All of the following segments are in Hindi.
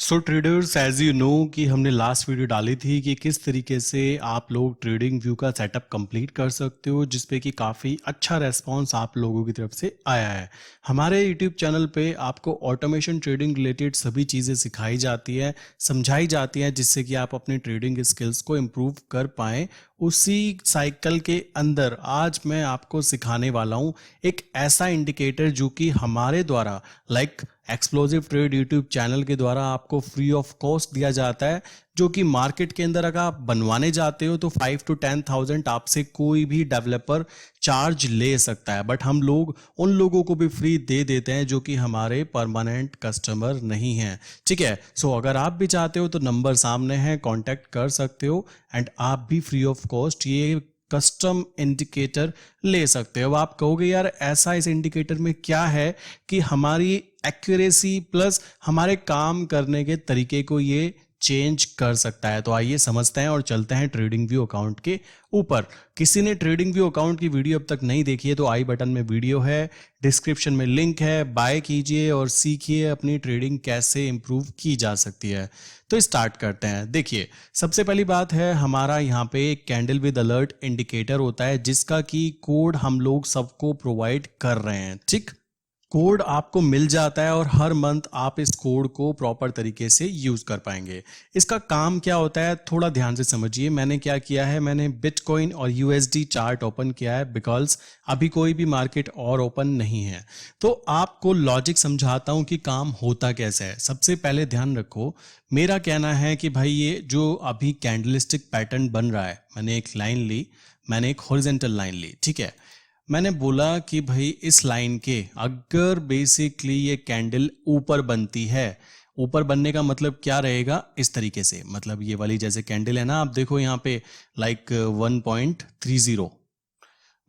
So traders as you know कि हमने लास्ट वीडियो डाली थी कि किस तरीके से आप लोग ट्रेडिंग व्यू का सेटअप कंप्लीट कर सकते हो, जिसपे कि काफ़ी अच्छा रेस्पॉन्स आप लोगों की तरफ से आया है। हमारे यूट्यूब चैनल पे आपको ऑटोमेशन ट्रेडिंग रिलेटेड सभी चीज़ें सिखाई जाती है, समझाई जाती हैं, जिससे कि आप अपने ट्रेडिंग स्किल्स को इम्प्रूव कर पाएँ। उसी साइकिल के अंदर आज मैं आपको सिखाने वाला हूँ एक ऐसा इंडिकेटर जो कि हमारे द्वारा एक्सप्लोसिव ट्रेड यूट्यूब चैनल के द्वारा आपको फ्री ऑफ कॉस्ट दिया जाता है, जो कि मार्केट के अंदर अगर आप बनवाने जाते हो तो 5 to 10,000 आपसे कोई भी डेवलपर चार्ज ले सकता है, बट हम लोग उन लोगों को भी फ्री दे देते हैं जो कि हमारे परमानेंट कस्टमर नहीं हैं। ठीक है, सो अगर आप भी चाहते हो तो नंबर सामने है, कांटेक्ट कर सकते हो एंड आप भी फ्री ऑफ कॉस्ट ये कस्टम इंडिकेटर ले सकते हो। अब आप कहोगे यार ऐसा इस इंडिकेटर में क्या है कि हमारी एक्यूरेसी प्लस हमारे काम करने के तरीके को ये चेंज कर सकता है। तो आइए समझते हैं और चलते हैं ट्रेडिंग व्यू अकाउंट के ऊपर। किसी ने ट्रेडिंग व्यू अकाउंट की वीडियो अब तक नहीं देखी है तो आई बटन में वीडियो है, डिस्क्रिप्शन में लिंक है, बाय कीजिए और सीखिए अपनी ट्रेडिंग कैसे इंप्रूव की जा सकती है। तो स्टार्ट करते हैं। देखिए, सबसे पहली बात है हमारा यहाँ पे कैंडल विद अलर्ट इंडिकेटर होता है, जिसका की कोड हम लोग सबको प्रोवाइड कर रहे हैं। ठीक, कोड आपको मिल जाता है और हर मंथ आप इस कोड को प्रॉपर तरीके से यूज कर पाएंगे। इसका काम क्या होता है थोड़ा ध्यान से समझिए। मैंने क्या किया है, मैंने बिटकॉइन और यूएसडी चार्ट ओपन किया है बिकॉज अभी कोई भी मार्केट और ओपन नहीं है। तो आपको लॉजिक समझाता हूं कि काम होता कैसे है। सबसे पहले ध्यान रखो, मेरा कहना है कि भाई ये जो अभी कैंडलिस्टिक पैटर्न बन रहा है, मैंने एक लाइन ली, मैंने एक हॉरिजॉन्टल लाइन ली। ठीक है, मैंने बोला कि भाई इस लाइन के अगर बेसिकली ये कैंडल ऊपर बनती है, ऊपर बनने का मतलब क्या रहेगा, इस तरीके से, मतलब ये वाली जैसे कैंडल है ना, आप देखो यहाँ पे 1.30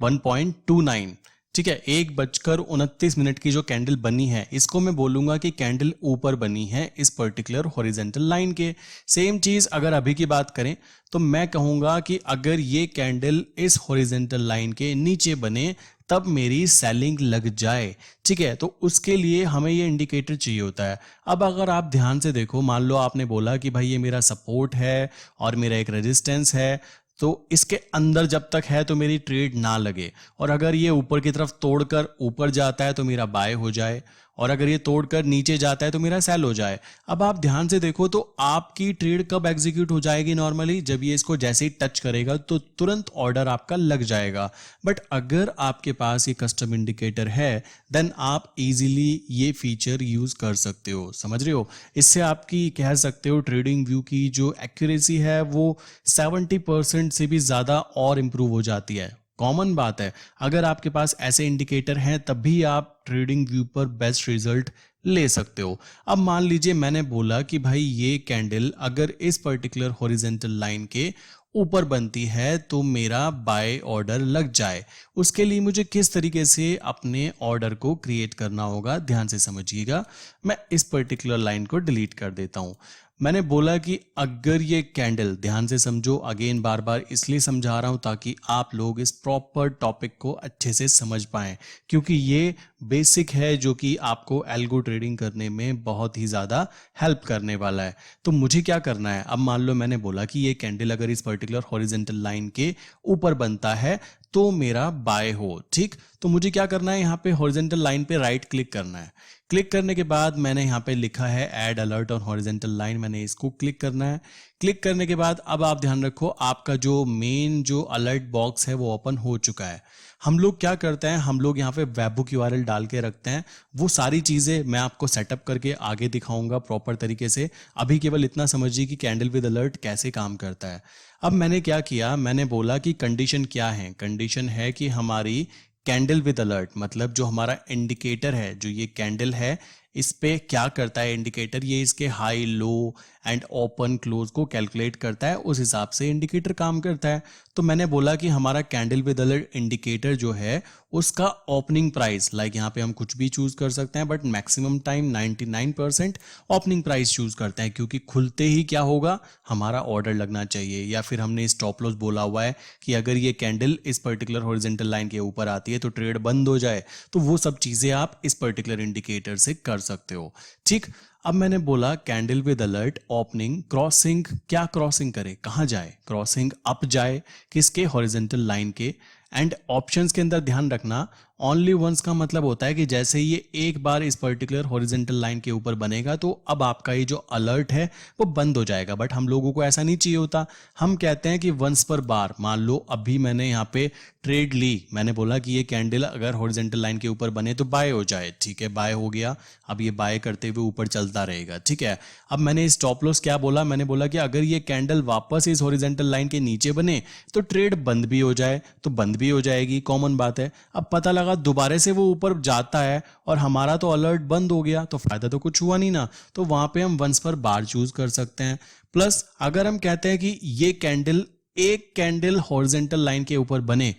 1.29, ठीक है, 1:29 की जो कैंडल बनी है, इसको मैं बोलूंगा कि कैंडल ऊपर बनी है इस पर्टिकुलर हॉरिजॉन्टल लाइन के। सेम चीज अगर अभी की बात करें तो मैं कहूंगा कि अगर ये कैंडल इस हॉरिजॉन्टल लाइन के नीचे बने तब मेरी सेलिंग लग जाए। ठीक है, तो उसके लिए हमें ये इंडिकेटर चाहिए होता है। अब अगर आप ध्यान से देखो, मान लो आपने बोला कि भाई ये मेरा सपोर्ट है और मेरा एक रेजिस्टेंस है, तो इसके अंदर जब तक है तो मेरी ट्रेड ना लगे, और अगर ये ऊपर की तरफ तोड़कर ऊपर जाता है तो मेरा बाय हो जाए, और अगर ये तोड़कर नीचे जाता है तो मेरा सेल हो जाए। अब आप ध्यान से देखो तो आपकी ट्रेड कब एग्जीक्यूट हो जाएगी नॉर्मली, जब ये इसको जैसे ही टच करेगा तो तुरंत ऑर्डर आपका लग जाएगा। बट अगर आपके पास ये कस्टम इंडिकेटर है देन आप इजीली ये फीचर यूज कर सकते हो। समझ रहे हो, इससे आपकी कह सकते हो ट्रेडिंग व्यू की जो एक्यूरेसी है वो 70% से भी ज्यादा और इंप्रूव हो जाती है। कॉमन बात है, अगर आपके पास ऐसे इंडिकेटर हैं तब भी आप ट्रेडिंग व्यू पर बेस्ट रिजल्ट ले सकते हो। अब मान लीजिए मैंने बोला कि भाई ये कैंडल अगर इस पर्टिकुलर हॉरिजॉन्टल लाइन के ऊपर बनती है तो मेरा बाय ऑर्डर लग जाए। उसके लिए मुझे किस तरीके से अपने ऑर्डर को क्रिएट करना होगा, ध्यान से समझिएगा। मैं इस पर्टिकुलर लाइन को डिलीट कर देता हूं। मैंने बोला कि अगर ये कैंडल, ध्यान से समझो, अगेन बार बार इसलिए समझा रहा हूं ताकि आप लोग इस प्रॉपर टॉपिक को अच्छे से समझ पाएं, क्योंकि ये बेसिक है जो कि आपको एल्गो ट्रेडिंग करने में बहुत ही ज़्यादा हेल्प करने वाला है। तो मुझे क्या करना है, अब मान लो मैंने बोला कि ये कैंडल अगर इस पर्टिकुलर हॉरिजॉन्टल लाइन के ऊपर बनता है तो मेरा बाय हो। ठीक, तो मुझे क्या करना है, यहाँ पे हॉरिजॉन्टल लाइन पे राइट क्लिक करना है। क्लिक करने के बाद मैंने यहाँ पे लिखा है add alert on horizontal line, मैंने इसको क्लिक करना है। क्लिक करने के बाद अब आप ध्यान रखो, आपका जो मेन जो अलर्ट बॉक्स है वो ओपन हो चुका है। हम लोग क्या करते हैं, हम लोग यहाँ पे वेबबुक यूआरएल डाल के रखते हैं। वो सारी चीज़ें मैं आपको सेटअप करके आगे दिखाऊंगा प्रॉपर तरीके से। अभी केवल इतना समझिए कि कैंडल विद अलर्ट कैसे काम करता है। अब मैंने क्या किया, मैंने बोला कि कंडीशन क्या है, कंडीशन है कि हमारी कैंडल विद अलर्ट, मतलब जो हमारा इंडिकेटर है, जो ये कैंडल है, इस पे क्या करता है इंडिकेटर, ये इसके high low and open close को कैलकुलेट करता है, उस हिसाब से इंडिकेटर काम करता है। तो मैंने बोला कि हमारा कैंडल विद अलर्ट इंडिकेटर जो है उसका ओपनिंग प्राइस, यहाँ पे हम कुछ भी चूज कर सकते हैं, but maximum time 99% opening price choose करते हैं, क्योंकि खुलते ही क्या होगा, हमारा ऑर्डर लगना चाहिए। या फिर हमने स्टॉप लॉस बोला हुआ है कि अगर ये कैंडल इस पर्टिकुलर हॉरिजॉन्टल लाइन के ऊपर आती है तो ट्रेड बंद हो जाए। तो वो सब चीजें आप इस पर्टिकुलर इंडिकेटर से कर सकते हो। ठीक, अब मैंने बोला candle with alert opening crossing, क्या क्रॉसिंग करे, कहाँ जाए, क्रॉसिंग अप जाए, किसके, हॉरिजेंटल लाइन के। एंड ऑप्शंस के अंदर ध्यान रखना ओनली वंस का मतलब होता है कि जैसे ये एक बार इस पर्टिकुलर हॉरिजेंटल लाइन के ऊपर बनेगा तो अब आपका ये जो अलर्ट है वो बंद हो जाएगा। बट हम लोगों को ऐसा नहीं चाहिए होता, हम कहते हैं कि वंस पर बार। मान लो अभी मैंने यहाँ पे ट्रेड ली, मैंने बोला कि ये कैंडल अगर हॉरिजेंटल लाइन के ऊपर बने तो बाय हो जाए, ठीक है, बाय हो गया। अब ये बाय करते हुए ऊपर चलता रहेगा, ठीक है। अब मैंने स्टॉप लॉस क्या बोला, मैंने बोला कि अगर ये कैंडल वापस इस हॉरिजेंटल लाइन के नीचे बने तो ट्रेड बंद भी हो जाए, तो बंद भी हो जाएगी, कॉमन बात है। अब पता लगा दोबारा से वो ऊपर जाता है और हमारा तो अलर्ट बंद हो गया, तो फायदा तो कुछ हुआ नहीं ना, तो वहां पे हम वंस पर बार चूज कर सकते हैं। प्लस अगर हम कहते हैं कि ये कैंडल, एक कैंडल हॉरिजेंटल लाइन के ऊपर बने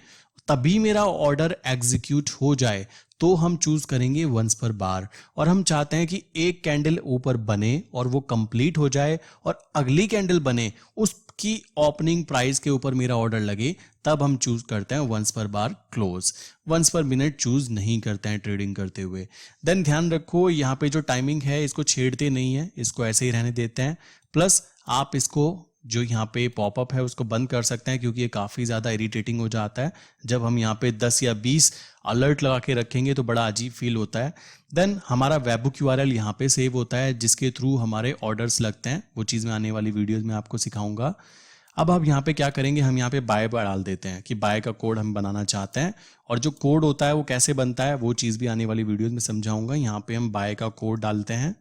तभी मेरा ऑर्डर एग्जीक्यूट हो जाए, तो हम चूज करेंगे वंस पर बार। और हम चाहते हैं कि एक कैंडल ऊपर बने और वो कंप्लीट हो जाए और अगली कैंडल बने, उसकी ओपनिंग प्राइस के ऊपर मेरा ऑर्डर लगे, तब हम चूज करते हैं once per bar close. Once per minute choose नहीं करते हैं ट्रेडिंग करते हुए। देन ध्यान रखो यहाँ पे जो टाइमिंग है इसको छेड़ते नहीं है, इसको ऐसे ही रहने देते हैं। प्लस आप इसको जो यहाँ पे पॉपअप है उसको बंद कर सकते हैं, क्योंकि ये काफ़ी ज़्यादा इरिटेटिंग हो जाता है। जब हम यहाँ पे 10 या 20 अलर्ट लगा के रखेंगे तो बड़ा अजीब फील होता है। देन हमारा वेबबुक यूआरएल यहाँ पे सेव होता है जिसके थ्रू हमारे ऑर्डर्स लगते हैं, वो चीज़ मैं आने वाली वीडियोज़ में आपको सिखाऊंगा। अब आप यहाँ पे क्या करेंगे, हम यहाँ पे बाय डाल देते हैं कि बाय का कोड हम बनाना चाहते हैं, और जो कोड होता है वो कैसे बनता है वो चीज़ भी आने वाली वीडियोज़ में समझाऊंगा। यहाँ पे हम बाय का कोड डालते हैं।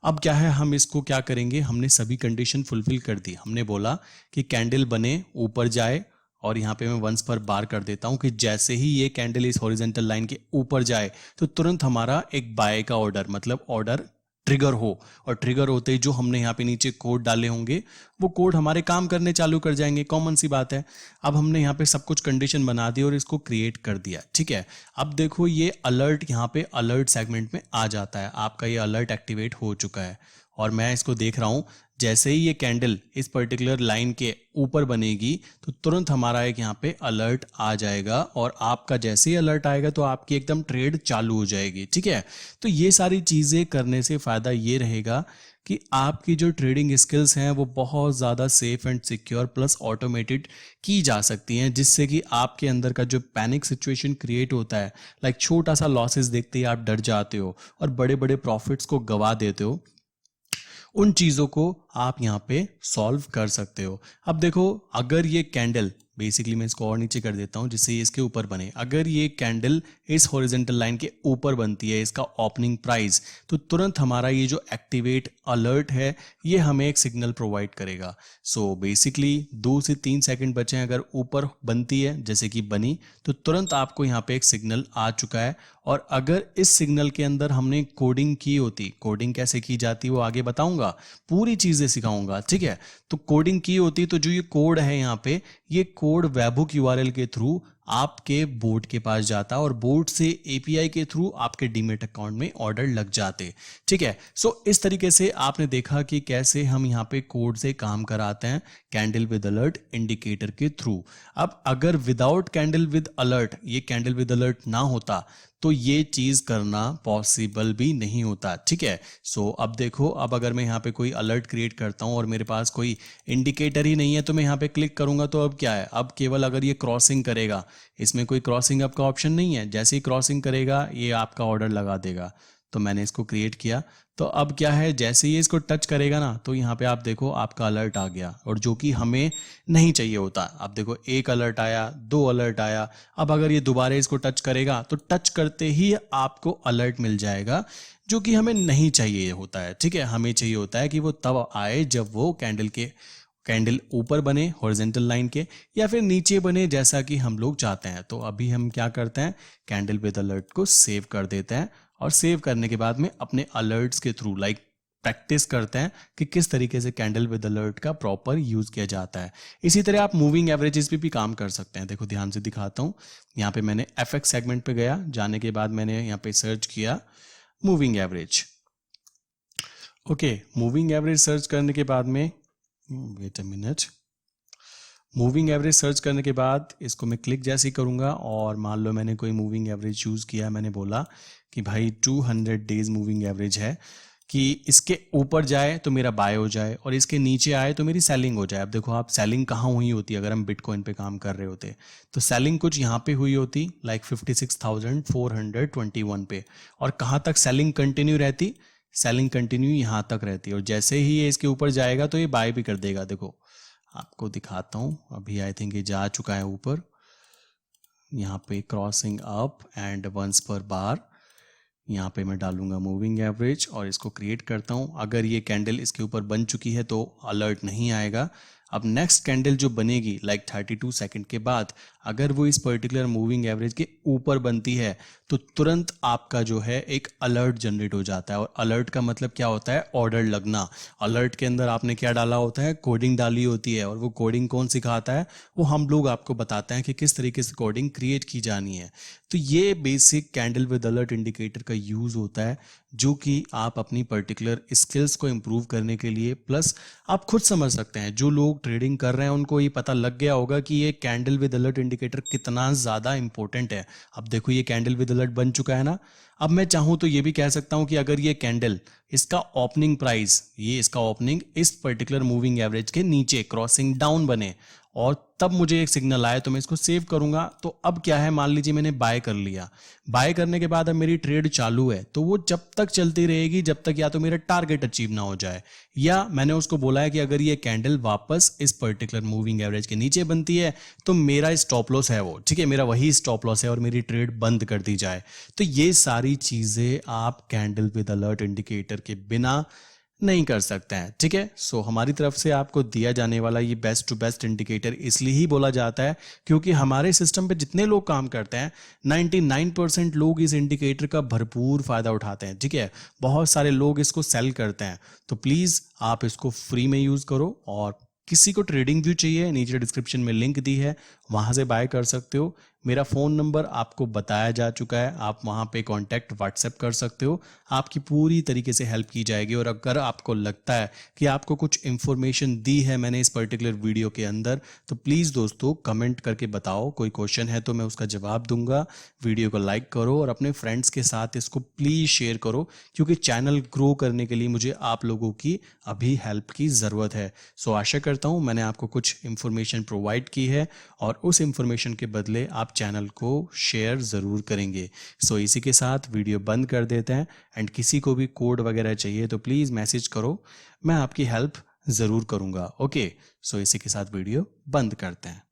अब क्या है, हम इसको क्या करेंगे, हमने सभी कंडीशन फुलफिल कर दी। हमने बोला कि कैंडल बने ऊपर जाए, और यहाँ पे मैं वंस पर बार कर देता हूँ कि जैसे ही ये कैंडल इस हॉरिजेंटल लाइन के ऊपर जाए तो तुरंत हमारा एक बाय का ऑर्डर, मतलब ऑर्डर ट्रिगर हो, और ट्रिगर होते ही जो हमने यहाँ पे नीचे कोड डाले होंगे वो कोड हमारे काम करने चालू कर जाएंगे, कॉमन सी बात है। अब हमने यहाँ पे सब कुछ कंडीशन बना दी और इसको क्रिएट कर दिया, ठीक है। अब देखो ये अलर्ट यहाँ पे अलर्ट सेगमेंट में आ जाता है, आपका ये अलर्ट एक्टिवेट हो चुका है और मैं इसको देख रहा हूँ। जैसे ही ये कैंडल इस पर्टिकुलर लाइन के ऊपर बनेगी तो तुरंत हमारा एक यहाँ पे अलर्ट आ जाएगा, और आपका जैसे ही अलर्ट आएगा तो आपकी एकदम ट्रेड चालू हो जाएगी, ठीक है। तो ये सारी चीज़ें करने से फ़ायदा ये रहेगा कि आपकी जो ट्रेडिंग स्किल्स हैं वो बहुत ज़्यादा safe and secure plus automated की जा सकती हैं, जिससे कि आपके अंदर का जो पैनिक सिचुएशन क्रिएट होता है, लाइक छोटा सा लॉसेस देखते ही आप डर जाते हो और बड़े बड़े प्रॉफिट्स को गवा देते हो, उन चीज़ों को आप यहाँ पे सॉल्व कर सकते हो। अब देखो अगर ये कैंडल, बेसिकली मैं इसको और नीचे कर देता हूँ जिससे ये इसके ऊपर बने, अगर ये कैंडल इस हॉरिजेंटल लाइन के ऊपर बनती है, इसका ओपनिंग प्राइस, तो तुरंत हमारा ये जो एक्टिवेट अलर्ट है ये हमें एक सिग्नल प्रोवाइड करेगा। सो बेसिकली 2 से 3 सेकंड बचे हैं, अगर ऊपर बनती है जैसे कि बनी तो तुरंत आपको यहाँ पे एक सिग्नल आ चुका है। और अगर इस सिग्नल के अंदर हमने कोडिंग की होती, कोडिंग कैसे की जाती वो आगे बताऊंगा, पूरी चीज़ें सिखाऊंगा, ठीक है। तो कोडिंग की होती तो जो ये कोड है यहाँ पे, ये कोड वेबबुक यूआरएल के थ्रू आपके बोर्ड के पास जाता और बोर्ड से एपीआई के थ्रू आपके डीमेट अकाउंट में ऑर्डर लग जाते, ठीक है। सो इस तरीके से आपने देखा कि कैसे हम यहाँ पे कोड से काम कराते हैं कैंडल विद अलर्ट इंडिकेटर के थ्रू। अब अगर विदाउट कैंडल विद अलर्ट, ये कैंडल विद अलर्ट ना होता तो ये चीज करना पॉसिबल भी नहीं होता, ठीक है। सो अब देखो, अब अगर मैं यहाँ पे कोई अलर्ट क्रिएट करता हूँ और मेरे पास कोई इंडिकेटर ही नहीं है तो मैं यहाँ पे क्लिक करूंगा तो अब क्या है, अब केवल अगर ये क्रॉसिंग करेगा, इसमें कोई क्रॉसिंग अप का ऑप्शन नहीं है, जैसे ही क्रॉसिंग करेगा ये आपका ऑर्डर लगा देगा। तो मैंने इसको क्रिएट किया, तो अब क्या है, जैसे ही इसको टच करेगा ना तो यहाँ पे आप देखो आपका अलर्ट आ गया, और जो कि हमें नहीं चाहिए होता। अब देखो एक अलर्ट आया, 2 अलर्ट आया, अब अगर ये दोबारा इसको टच करेगा तो टच करते ही आपको अलर्ट मिल जाएगा, जो कि हमें नहीं चाहिए होता है, ठीक है। हमें चाहिए होता है कि वो तब आए जब वो कैंडल ऊपर बने हॉरिजेंटल लाइन के, या फिर नीचे बने जैसा कि हम लोग चाहते हैं। तो अभी हम क्या करते हैं, कैंडल विद अलर्ट को सेव कर देते हैं, और सेव करने के बाद में अपने अलर्ट्स के थ्रू लाइक प्रैक्टिस करते हैं कि किस तरीके से कैंडल विद अलर्ट का प्रॉपर यूज किया जाता है। इसी तरह आप मूविंग एवरेजेस पे भी काम कर सकते हैं। देखो ध्यान से दिखाता हूँ, यहाँ पे मैंने एफएक्स सेगमेंट पे गया, जाने के बाद मैंने यहाँ पे सर्च किया moving average. Okay, moving average search करने के बाद में wait a minute, moving average search करने के बाद इसको मैं क्लिक जैसे ही करूंगा, और मान लो मैंने कोई मूविंग एवरेज चूज किया, मैंने बोला कि भाई 200 डेज मूविंग एवरेज है, कि इसके ऊपर जाए तो मेरा बाय हो जाए और इसके नीचे आए तो मेरी सेलिंग हो जाए। अब देखो आप सेलिंग कहाँ हुई होती अगर हम बिटकॉइन पे काम कर रहे होते, तो सेलिंग कुछ यहाँ पे हुई होती लाइक 56,421 पे, और कहाँ तक सेलिंग कंटिन्यू रहती, सेलिंग कंटिन्यू यहाँ तक रहती है, और जैसे ही ये इसके ऊपर जाएगा तो ये बाय भी कर देगा। देखो आपको दिखाता हूँ, अभी आई थिंक ये जा चुका है ऊपर, यहाँ पे crossing up and once per बार, यहाँ पे मैं डालूंगा मूविंग एवरेज और इसको क्रिएट करता हूँ। अगर ये कैंडल इसके ऊपर बन चुकी है तो अलर्ट नहीं आएगा। अब नेक्स्ट कैंडल जो बनेगी लाइक 32 सेकंड के बाद, अगर वो इस पर्टिकुलर मूविंग एवरेज के ऊपर बनती है तो तुरंत आपका जो है एक अलर्ट जनरेट हो जाता है। और अलर्ट का मतलब क्या होता है, ऑर्डर लगना। अलर्ट के अंदर आपने क्या डाला होता है, कोडिंग डाली होती है, और वो कोडिंग कौन सिखाता है, वो हम लोग आपको बताते हैं कि किस तरीके से कोडिंग क्रिएट की जानी है। तो ये basic candle with alert indicator का यूज होता है, जो कि आप अपनी पर्टिकुलर स्किल्स को इम्प्रूव करने के लिए, प्लस आप खुद समझ सकते हैं, जो लोग ट्रेडिंग कर रहे हैं उनको ये पता लग गया होगा कि ये कैंडल विद अलर्ट इंडिकेटर कितना ज़्यादा इंपॉर्टेंट है। अब देखो ये कैंडल विद अलर्ट बन चुका है ना। अब मैं चाहूँ तो ये भी कह सकता हूँ कि अगर ये कैंडल, इसका ओपनिंग प्राइस, ये इसका ओपनिंग इस पर्टिकुलर मूविंग एवरेज के नीचे क्रॉसिंग डाउन बने और तब मुझे एक सिग्नल आए तो मैं इसको सेव करूंगा। तो अब क्या है, मान लीजिए मैंने बाय कर लिया, बाय करने के बाद अब मेरी ट्रेड चालू है, तो वो जब तक चलती रहेगी जब तक या तो मेरा टारगेट अचीव ना हो जाए, या मैंने उसको बोला है कि अगर ये कैंडल वापस इस पर्टिकुलर मूविंग एवरेज के नीचे बनती है तो मेरा स्टॉप लॉस है वो, ठीक है, मेरा वही स्टॉप लॉस है और मेरी ट्रेड बंद कर दी जाए। तो ये सारी चीजें आप कैंडल विद अलर्ट इंडिकेटर के बिना नहीं कर सकते हैं, ठीक है। सो हमारी तरफ से आपको दिया जाने वाला ये बेस्ट टू बेस्ट इंडिकेटर इसलिए ही बोला जाता है क्योंकि हमारे सिस्टम पे जितने लोग काम करते हैं 99% लोग इस इंडिकेटर का भरपूर फायदा उठाते हैं, ठीक है। बहुत सारे लोग इसको सेल करते हैं, तो प्लीज आप इसको फ्री में यूज करो। और किसी को ट्रेडिंग व्यू चाहिए, नीचे डिस्क्रिप्शन में लिंक दी है, वहां से बाय कर सकते हो। मेरा फ़ोन नंबर आपको बताया जा चुका है, आप वहाँ पे कांटेक्ट व्हाट्सएप कर सकते हो, आपकी पूरी तरीके से हेल्प की जाएगी। और अगर आपको लगता है कि आपको कुछ इन्फॉर्मेशन दी है मैंने इस पर्टिकुलर वीडियो के अंदर, तो प्लीज़ दोस्तों कमेंट करके बताओ, कोई क्वेश्चन है तो मैं उसका जवाब दूंगा। वीडियो को लाइक करो और अपने फ्रेंड्स के साथ इसको प्लीज़ शेयर करो, क्योंकि चैनल ग्रो करने के लिए मुझे आप लोगों की अभी हेल्प की ज़रूरत है। सो आशा करता हूँ मैंने आपको कुछ इन्फॉर्मेशन प्रोवाइड की है और उस इन्फॉर्मेशन के बदले आप चैनल को शेयर ज़रूर करेंगे। सो इसी के साथ वीडियो बंद कर देते हैं, एंड किसी को भी कोड वगैरह चाहिए तो प्लीज़ मैसेज करो, मैं आपकी हेल्प ज़रूर करूँगा। ओके, सो इसी के साथ वीडियो बंद करते हैं।